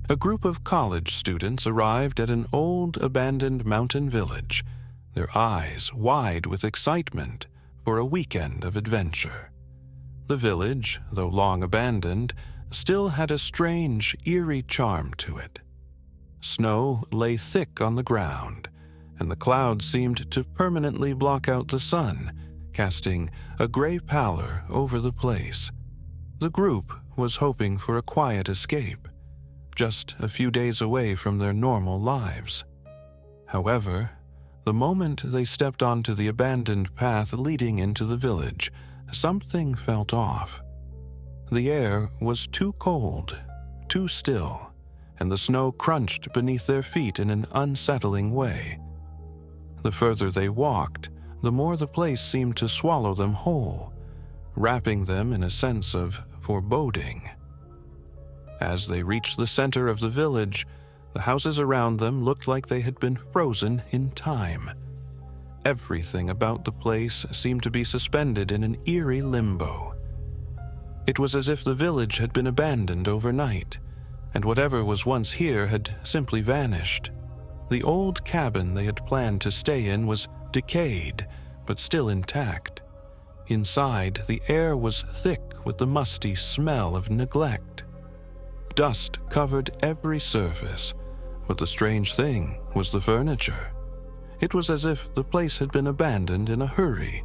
A group of college students arrived at an old, abandoned mountain village, their eyes wide with excitement for a weekend of adventure. The village, though long abandoned, still had a strange, eerie charm to it. Snow lay thick on the ground, and the clouds seemed to permanently block out the sun, casting a gray pallor over the place. The group was hoping for a quiet escape, just a few days away from their normal lives. However, the moment they stepped onto the abandoned path leading into the village, something felt off. The air was too cold, too still, and the snow crunched beneath their feet in an unsettling way. The further they walked, the more the place seemed to swallow them whole, wrapping them in a sense of foreboding. As they reached the center of the village, the houses around them looked like they had been frozen in time. Everything about the place seemed to be suspended in an eerie limbo. It was as if the village had been abandoned overnight, and whatever was once here had simply vanished. The old cabin they had planned to stay in was decayed, but still intact. Inside, the air was thick with the musty smell of neglect. Dust covered every surface, but the strange thing was the furniture. It was as if the place had been abandoned in a hurry.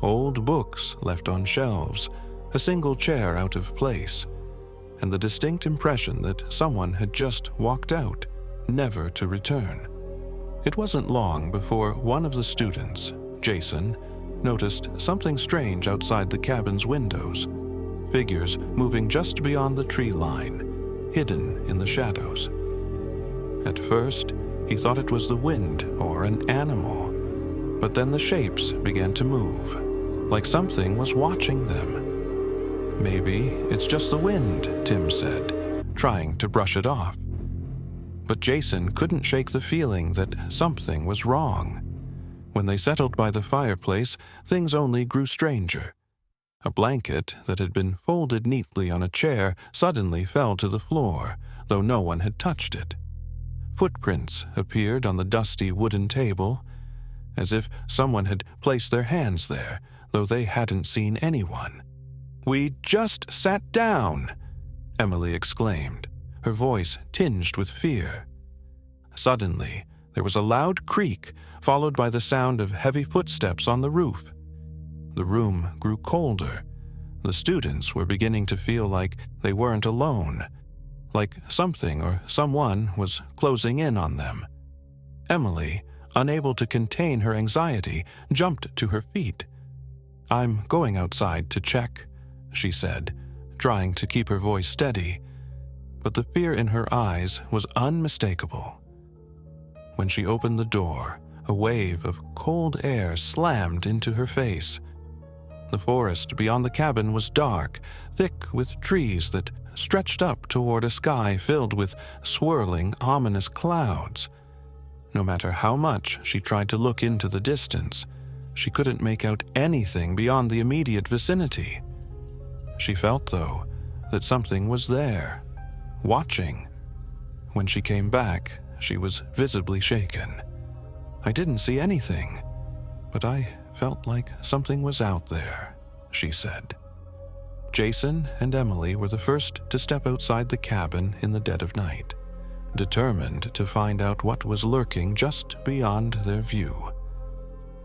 Old books left on shelves, a single chair out of place, and the distinct impression that someone had just walked out, never to return. It wasn't long before one of the students, Jason, noticed something strange outside the cabin's windows. Figures moving just beyond the tree line, hidden in the shadows. At first, he thought it was the wind or an animal, but then the shapes began to move, like something was watching them. Maybe it's just the wind, Tim said, trying to brush it off. But Jason couldn't shake the feeling that something was wrong. When they settled by the fireplace, things only grew stranger. A blanket that had been folded neatly on a chair suddenly fell to the floor, though no one had touched it. Footprints appeared on the dusty wooden table, as if someone had placed their hands there, though they hadn't seen anyone. "We just sat down," Emily exclaimed, her voice tinged with fear. Suddenly, there was a loud creak, followed by the sound of heavy footsteps on the roof. The room grew colder. The students were beginning to feel like they weren't alone, like something or someone was closing in on them. Emily, unable to contain her anxiety, jumped to her feet. "I'm going outside to check," she said, trying to keep her voice steady, but the fear in her eyes was unmistakable. When she opened the door, a wave of cold air slammed into her face. The forest beyond the cabin was dark, thick with trees that stretched up toward a sky filled with swirling, ominous clouds. No matter how much she tried to look into the distance, she couldn't make out anything beyond the immediate vicinity. She felt, though, that something was there, watching. When she came back, she was visibly shaken. "I didn't see anything, but I felt like something was out there," she said. Jason and Emily were the first to step outside the cabin in the dead of night, determined to find out what was lurking just beyond their view.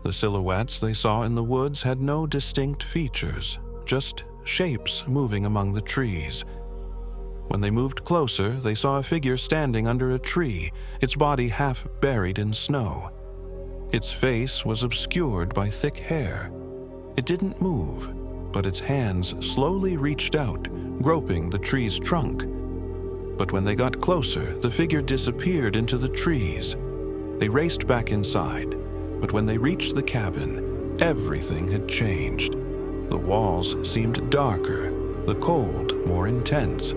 The silhouettes they saw in the woods had no distinct features, just shapes moving among the trees. When they moved closer, they saw a figure standing under a tree, its body half buried in snow. Its face was obscured by thick hair. It didn't move, but its hands slowly reached out, groping the tree's trunk. But when they got closer, the figure disappeared into the trees. They raced back inside, but when they reached the cabin, everything had changed. The walls seemed darker, the cold more intense.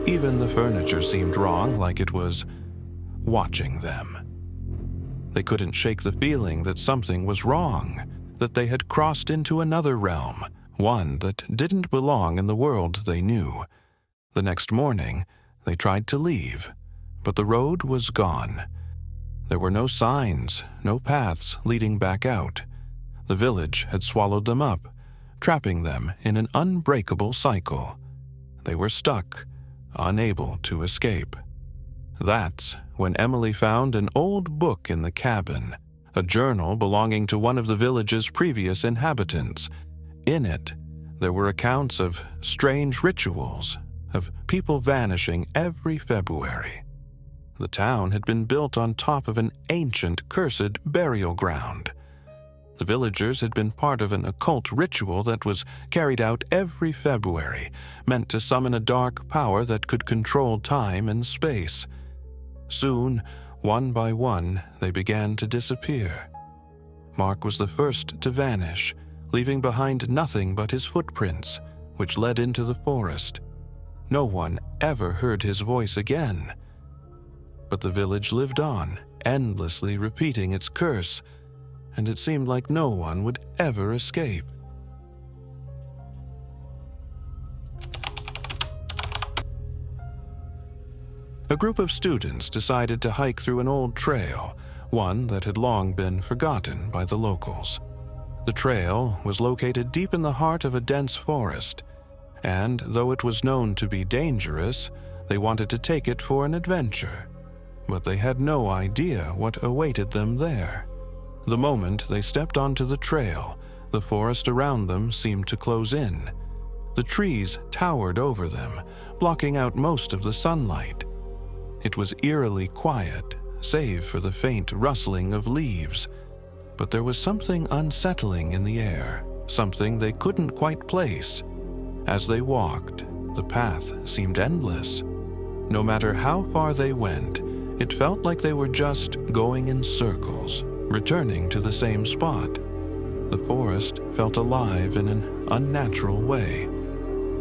Even the furniture seemed wrong, like it was watching them. They couldn't shake the feeling that something was wrong, that they had crossed into another realm, one that didn't belong in the world they knew. The next morning, They tried to leave, but the road was gone. There were no signs, no paths leading back out. The village had swallowed them up, trapping them in an unbreakable cycle. They were stuck, unable to escape. That's when Emily found an old book in the cabin, a journal belonging to one of the village's previous inhabitants. In it, there were accounts of strange rituals, of people vanishing every February. The town had been built on top of an ancient, cursed burial ground. The villagers had been part of an occult ritual that was carried out every February, meant to summon a dark power that could control time and space. Soon, one by one, they began to disappear. Mark was the first to vanish, leaving behind nothing but his footprints, which led into the forest. No one ever heard his voice again. But the village lived on, endlessly repeating its curse, and it seemed like no one would ever escape. A group of students decided to hike through an old trail, one that had long been forgotten by the locals. The trail was located deep in the heart of a dense forest, and though it was known to be dangerous, they wanted to take it for an adventure. But they had no idea what awaited them there. The moment they stepped onto the trail, the forest around them seemed to close in. The trees towered over them, blocking out most of the sunlight. It was eerily quiet, save for the faint rustling of leaves. But there was something unsettling in the air, something they couldn't quite place. As they walked, the path seemed endless. No matter how far they went, it felt like they were just going in circles, returning to the same spot. The forest felt alive in an unnatural way,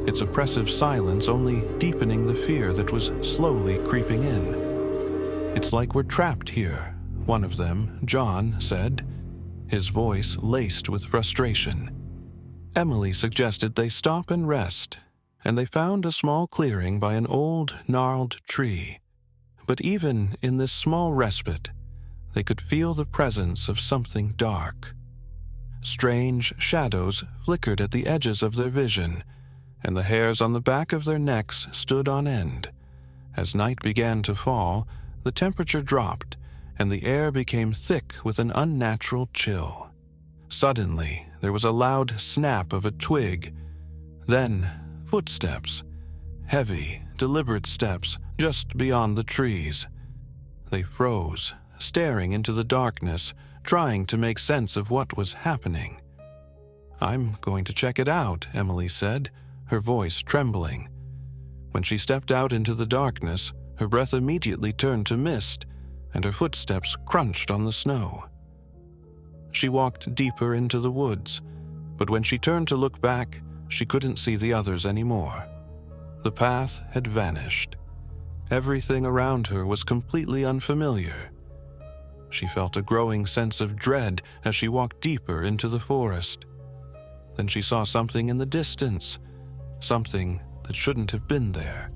its oppressive silence only deepening the fear that was slowly creeping in. "It's like we're trapped here," one of them, John, said, his voice laced with frustration. Emily suggested they stop and rest, and they found a small clearing by an old, gnarled tree. But even in this small respite, they could feel the presence of something dark. Strange shadows flickered at the edges of their vision, and the hairs on the back of their necks stood on end. As night began to fall, the temperature dropped, and the air became thick with an unnatural chill. Suddenly, there was a loud snap of a twig. Then, footsteps. Heavy, deliberate steps just beyond the trees. They froze, staring into the darkness, trying to make sense of what was happening. "I'm going to check it out," Emily said, her voice trembling. When she stepped out into the darkness, her breath immediately turned to mist, and her footsteps crunched on the snow. She walked deeper into the woods, but when she turned to look back, she couldn't see the others anymore. The path had vanished. Everything around her was completely unfamiliar. She felt a growing sense of dread as she walked deeper into the forest. Then she saw something in the distance, something that shouldn't have been there.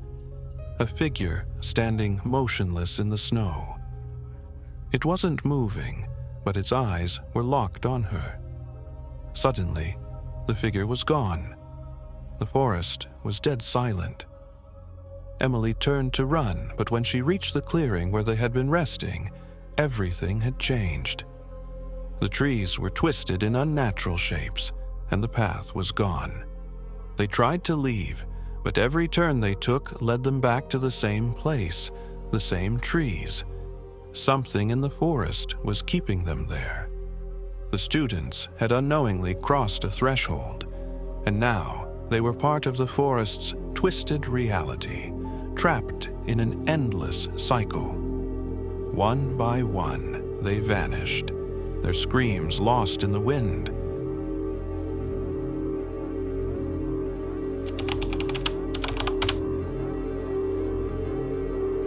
A figure standing motionless in the snow. It wasn't moving, but its eyes were locked on her. Suddenly, the figure was gone. The forest was dead silent. Emily turned to run, but when she reached the clearing where they had been resting, everything had changed. The trees were twisted in unnatural shapes, and the path was gone. They tried to leave, but every turn they took led them back to the same place, the same trees. Something in the forest was keeping them there. The students had unknowingly crossed a threshold, and now they were part of the forest's twisted reality, trapped in an endless cycle. One by one, they vanished, their screams lost in the wind.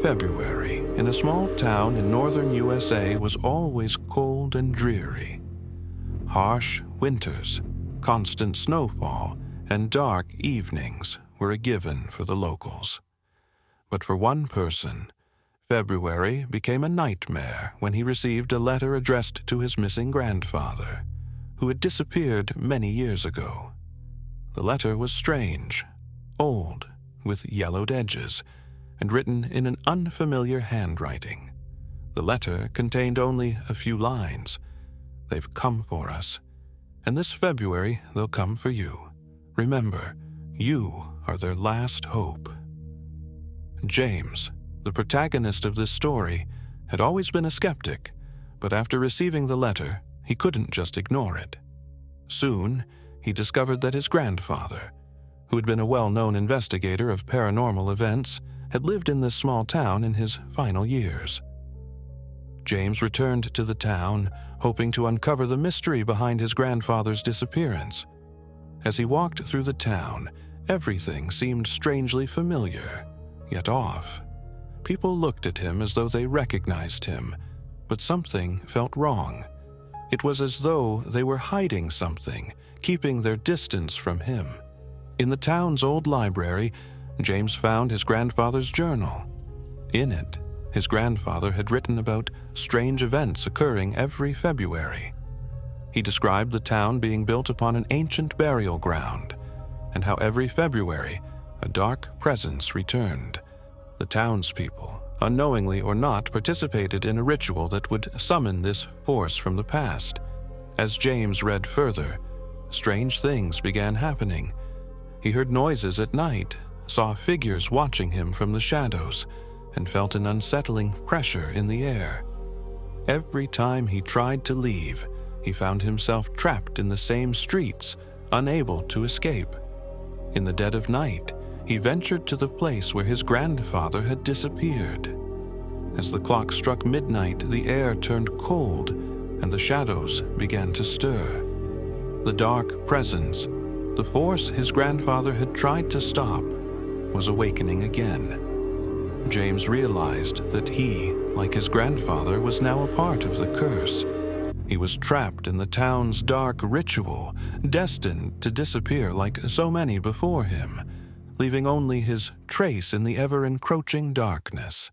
February, in a small town in northern USA, was always cold and dreary. Harsh winters, constant snowfall, and dark evenings were a given for the locals. But for one person, February became a nightmare when he received a letter addressed to his missing grandfather, who had disappeared many years ago. The letter was strange, old, with yellowed edges, and written in an unfamiliar handwriting. The letter contained only a few lines. "They've come for us, and this February they'll come for you. Remember, you are their last hope." James, the protagonist of this story, had always been a skeptic, but after receiving the letter, he couldn't just ignore it. Soon, he discovered that his grandfather, who had been a well-known investigator of paranormal events, had lived in this small town in his final years. James returned to the town, hoping to uncover the mystery behind his grandfather's disappearance. As he walked through the town, everything seemed strangely familiar, yet off. People looked at him as though they recognized him, but something felt wrong. It was as though they were hiding something, keeping their distance from him. In the town's old library, James found his grandfather's journal. In it, his grandfather had written about strange events occurring every February. He described the town being built upon an ancient burial ground, and how every February a dark presence returned. The townspeople, unknowingly or not, participated in a ritual that would summon this force from the past. As James read further, strange things began happening. He heard noises at night, saw figures watching him from the shadows, and felt an unsettling pressure in the air. Every time he tried to leave, he found himself trapped in the same streets, unable to escape. In the dead of night, he ventured to the place where his grandfather had disappeared. As the clock struck midnight, the air turned cold, and the shadows began to stir. The dark presence, the force his grandfather had tried to stop, was awakening again. James realized that he, like his grandfather, was now a part of the curse. He was trapped in the town's dark ritual, destined to disappear like so many before him, leaving only his trace in the ever-encroaching darkness.